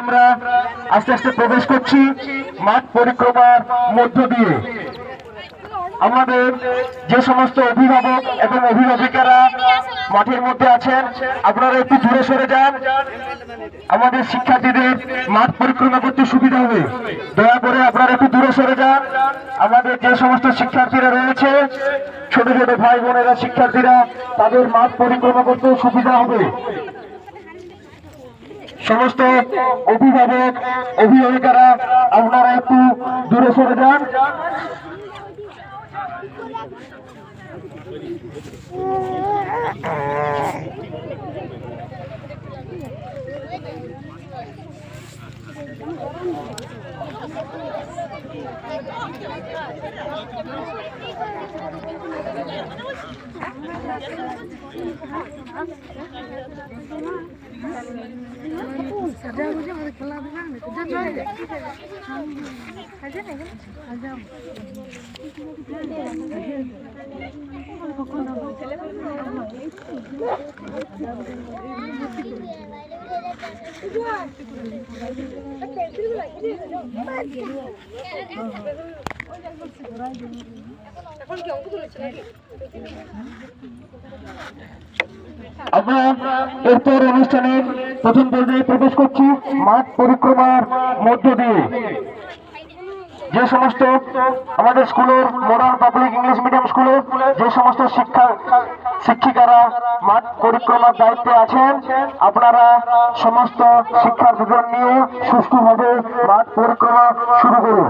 আমরা আস্তে আস্তে প্রবেশ করছি মাঠ পরিক্রমার মধ্য দিয়ে। আমাদের যে সমস্ত অভিভাবক এবং অভিভাবিকারা মাঠের মধ্যে আছেন, আপনারা একটু দূরে সরে যান, আমাদের শিক্ষার্থীদের মাঠ পরিক্রমা করতে সুবিধা হবে। দয়া করে আপনারা একটু দূরে সরে যান। আমাদের যে সমস্ত শিক্ষার্থীরা রয়েছে, ছোট ছোট ভাই বোনেরা শিক্ষার্থীরা, তাদের মাঠ পরিক্রমা করতে সুবিধা হবে। সমস্ত অভিভাবক অভিভাবিকারা আপনারা একটু দূরে সরে যান। আমরা এরপর অনুষ্ঠানের প্রথম পর্যায়ে প্রবেশ করছি মাঠ পরিক্রমার মধ্য দিয়ে। যে সমস্ত আমাদের স্কুলের মডার্ন পাবলিক ইংলিশ মিডিয়াম স্কুলের যে সমস্ত শিক্ষিকারা মাঠ পরিক্রমার দায়িত্বে আছেন, আপনারা সমস্ত শিক্ষার্থীদের নিয়ে সুষ্ঠুভাবে মাঠ পরিক্রমা শুরু করুন।